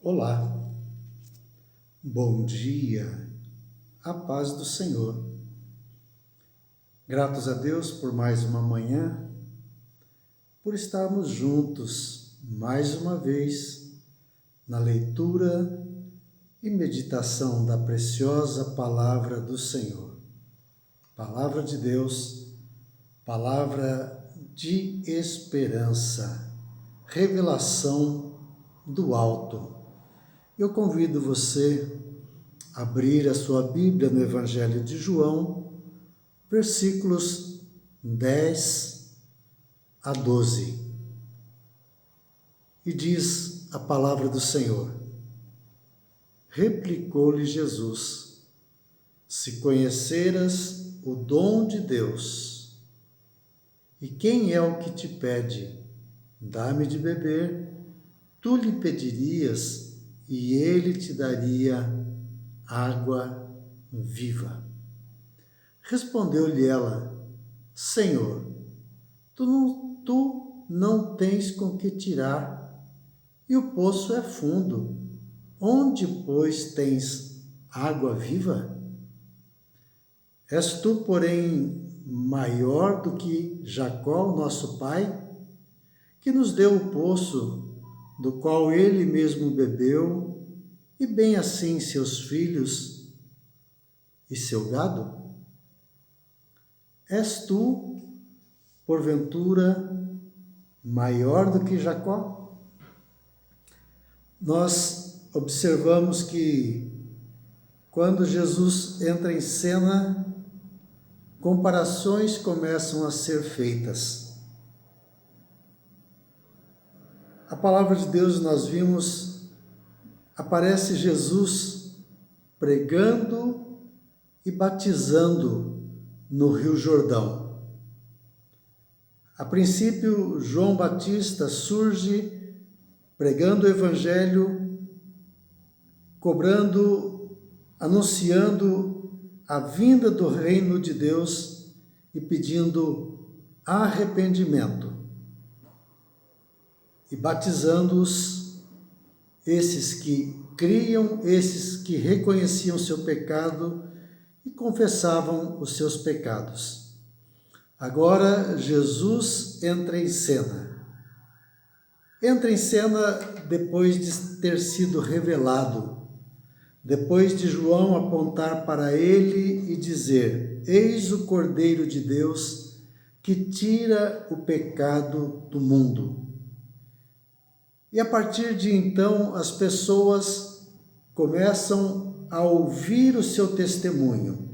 Olá, bom dia, a paz do Senhor. Gratos a Deus por mais uma manhã, por estarmos juntos mais uma vez na leitura e meditação da preciosa palavra do Senhor. Palavra de Deus, palavra de esperança, revelação do alto. Eu convido você a abrir a sua Bíblia no Evangelho de João, versículos 10 a 12. E diz a palavra do Senhor: Replicou-lhe Jesus: Se conheceras o dom de Deus, e quem é o que te pede, dá-me de beber, tu lhe pedirias e ele te daria água viva. Respondeu-lhe ela: Senhor, tu não tens com que tirar, e o poço é fundo. Onde, pois, tens água viva? És tu, porém, maior do que Jacó, nosso pai, que nos deu o poço, do qual ele mesmo bebeu, e bem assim seus filhos e seu gado? És tu, porventura, maior do que Jacó? Nós observamos que, quando Jesus entra em cena, comparações começam a ser feitas. A palavra de Deus, nós vimos, aparece Jesus pregando e batizando no Rio Jordão. A princípio, João Batista surge pregando o Evangelho, anunciando a vinda do reino de Deus e pedindo arrependimento. E batizando-os, esses que criam, esses que reconheciam seu pecado e confessavam os seus pecados. Agora Jesus entra em cena. Entra em cena depois de ter sido revelado, depois de João apontar para ele e dizer: Eis o Cordeiro de Deus que tira o pecado do mundo. E a partir de então, as pessoas começam a ouvir o seu testemunho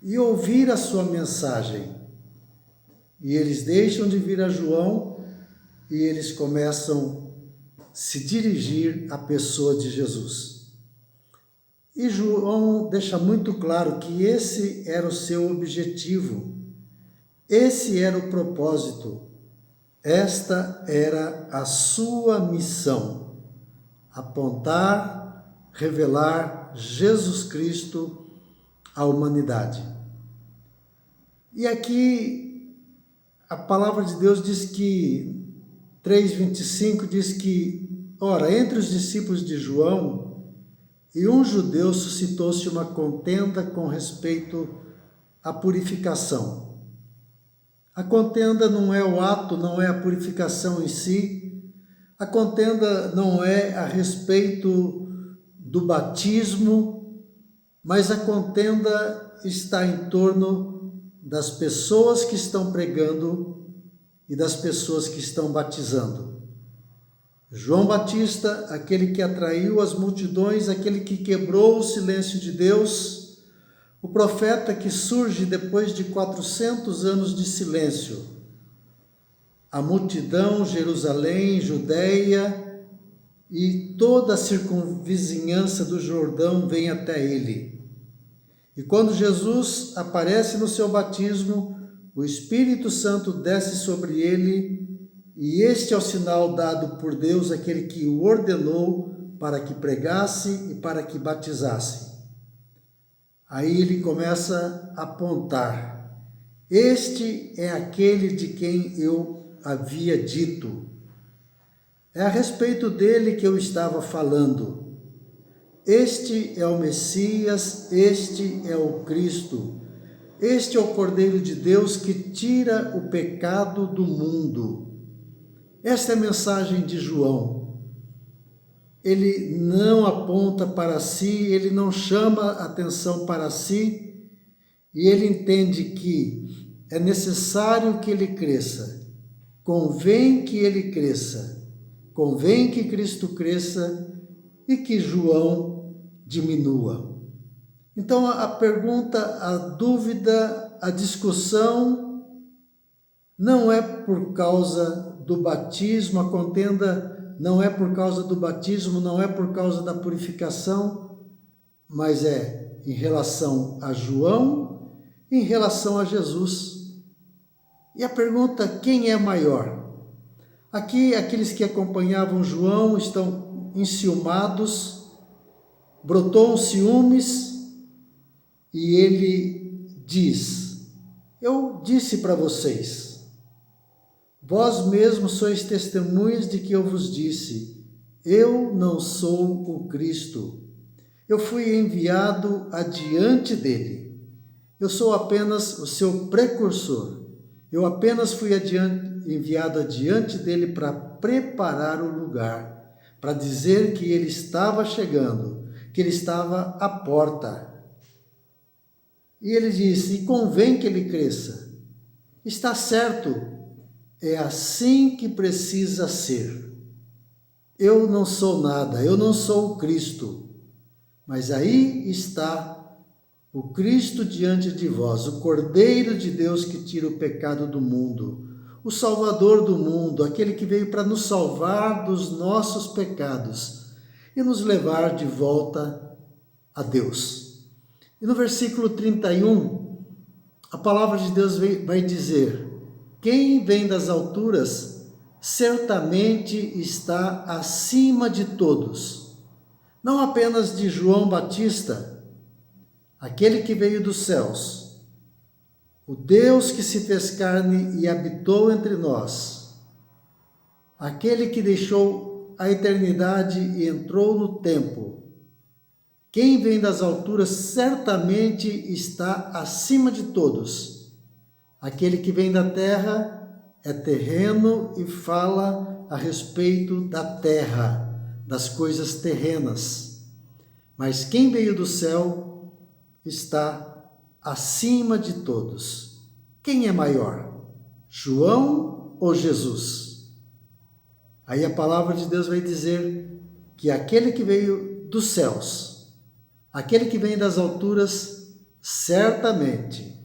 e ouvir a sua mensagem. E eles deixam de vir a João e eles começam a se dirigir à pessoa de Jesus. E João deixa muito claro que esse era o seu objetivo, esse era o propósito. Esta era a sua missão: apontar, revelar Jesus Cristo à humanidade. E aqui a palavra de Deus diz que, 3:25 diz que, ora, entre os discípulos de João e um judeu suscitou-se uma contenda com respeito à purificação. A contenda não é o ato, não é a purificação em si. A contenda não é a respeito do batismo, mas a contenda está em torno das pessoas que estão pregando e das pessoas que estão batizando. João Batista, aquele que atraiu as multidões, aquele que quebrou o silêncio de Deus, o profeta que surge depois de 400 anos de silêncio. A multidão, Jerusalém, Judeia e toda a circunvizinhança do Jordão vem até ele. E quando Jesus aparece no seu batismo, o Espírito Santo desce sobre ele, e este é o sinal dado por Deus, aquele que o ordenou para que pregasse e para que batizasse. Aí ele começa a apontar: este é aquele de quem eu havia dito. É a respeito dele que eu estava falando. Este é o Messias, este é o Cristo. Este é o Cordeiro de Deus que tira o pecado do mundo. Esta é a mensagem de João. Ele não aponta para si, ele não chama atenção para si, e ele entende que é necessário que ele cresça. Convém que ele cresça. Convém que Cristo cresça e que João diminua. Então a pergunta, a dúvida, a discussão não é por causa do batismo, a contenda não é por causa do batismo, não é por causa da purificação, mas é em relação a João, em relação a Jesus. E a pergunta, quem é maior? Aqui, aqueles que acompanhavam João estão enciumados, brotou um ciúmes e ele diz: eu disse para vocês, vós mesmos sois testemunhas de que eu vos disse, eu não sou o Cristo, eu fui enviado adiante dele, eu sou apenas o seu precursor, eu apenas fui enviado adiante dele para preparar o lugar, para dizer que ele estava chegando, que ele estava à porta. E ele disse, e convém que ele cresça. Está certo, é assim que precisa ser. Eu não sou nada, eu não sou o Cristo, mas aí está o Cristo diante de vós, o Cordeiro de Deus que tira o pecado do mundo, o Salvador do mundo, aquele que veio para nos salvar dos nossos pecados e nos levar de volta a Deus. E no versículo 31, a palavra de Deus vai dizer, quem vem das alturas certamente está acima de todos, não apenas de João Batista, aquele que veio dos céus, o Deus que se fez carne e habitou entre nós, aquele que deixou a eternidade e entrou no tempo. Quem vem das alturas certamente está acima de todos. Aquele que vem da terra é terreno e fala a respeito da terra, das coisas terrenas. Mas quem veio do céu está acima de todos. Quem é maior? João ou Jesus? Aí a palavra de Deus vai dizer que aquele que veio dos céus, aquele que vem das alturas, certamente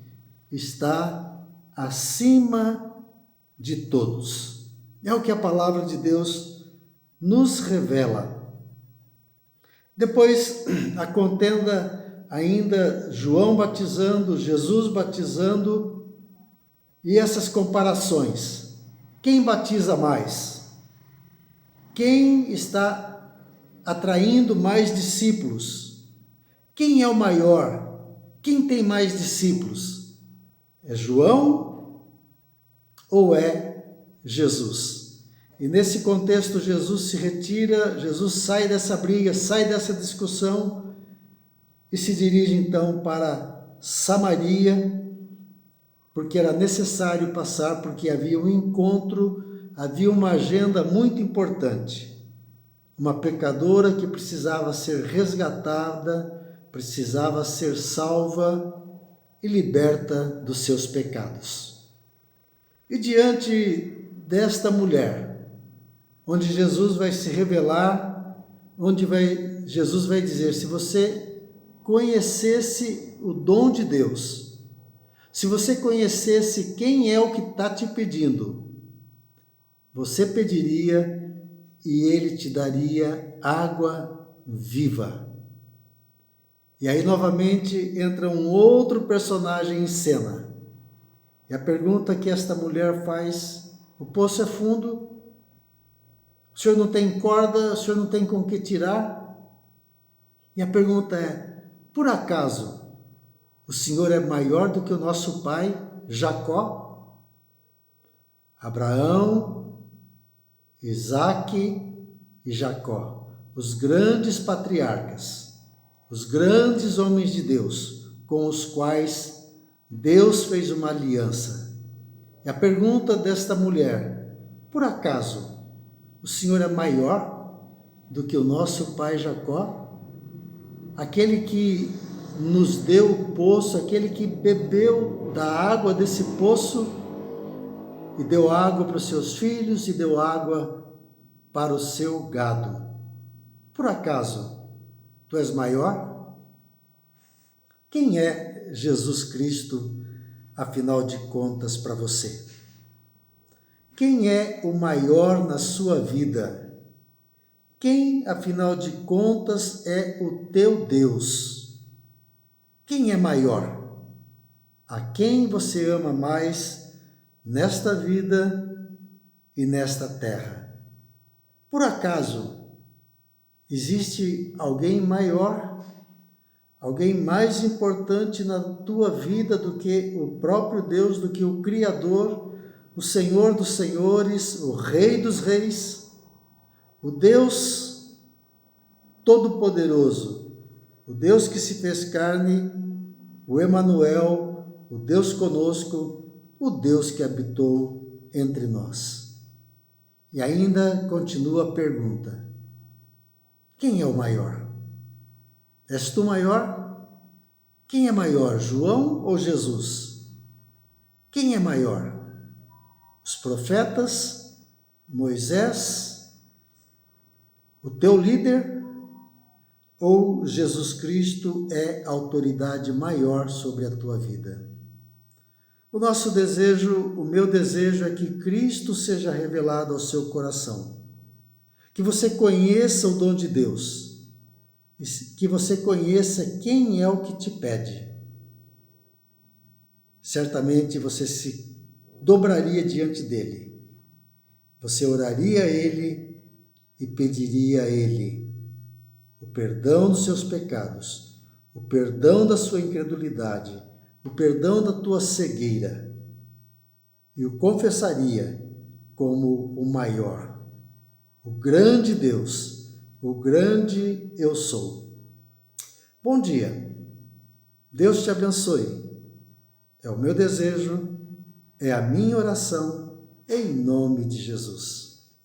está acima de todos. É o que a palavra de Deus nos revela. Depois, a contenda ainda João batizando, Jesus batizando, e essas comparações. Quem batiza mais? Quem está atraindo mais discípulos? Quem é o maior? Quem tem mais discípulos? É João ou é Jesus? E nesse contexto Jesus se retira, Jesus sai dessa briga, sai dessa discussão, e se dirige então para Samaria, porque era necessário passar, porque havia um encontro, havia uma agenda muito importante. Uma pecadora que precisava ser resgatada, precisava ser salva e liberta dos seus pecados. E diante desta mulher, onde Jesus vai se revelar, Jesus vai dizer, se você conhecesse o dom de Deus, se você conhecesse quem é o que está te pedindo, você pediria e ele te daria água viva. E aí novamente entra um outro personagem em cena. E a pergunta que esta mulher faz, o poço é fundo, o senhor não tem corda, o senhor não tem com que tirar? E a pergunta é, por acaso, o Senhor é maior do que o nosso pai, Jacó? Abraão Isaque e Jacó, os grandes patriarcas, os grandes homens de Deus, com os quais Deus fez uma aliança. E a pergunta desta mulher: por acaso o Senhor é maior do que o nosso pai Jacó? Aquele que nos deu o poço, aquele que bebeu da água desse poço e deu água para os seus filhos e deu água para o seu gado. Por acaso tu és maior? Quem é Jesus Cristo, afinal de contas, para você? Quem é o maior na sua vida? Quem, afinal de contas, é o teu Deus? Quem é maior? A quem você ama mais nesta vida e nesta terra? Por acaso existe alguém maior, alguém mais importante na tua vida do que o próprio Deus, do que o Criador, o Senhor dos Senhores, o Rei dos Reis, o Deus Todo-Poderoso, o Deus que se fez carne, o Emanuel, o Deus conosco, o Deus que habitou entre nós. E ainda continua a pergunta: quem é o maior? És tu maior? Quem é maior, João ou Jesus? Quem é maior? Os profetas? Moisés? O teu líder? Ou Jesus Cristo é a autoridade maior sobre a tua vida? O nosso desejo, o meu desejo é que Cristo seja revelado ao seu coração. Que você conheça o dom de Deus. Que você conheça quem é o que te pede. Certamente você se dobraria diante dele. Você oraria a ele e pediria a ele o perdão dos seus pecados, o perdão da sua incredulidade, o perdão da tua cegueira, e o confessaria como o maior, o grande Deus, o grande eu sou. Bom dia, Deus te abençoe. É o meu desejo, é a minha oração, em nome de Jesus.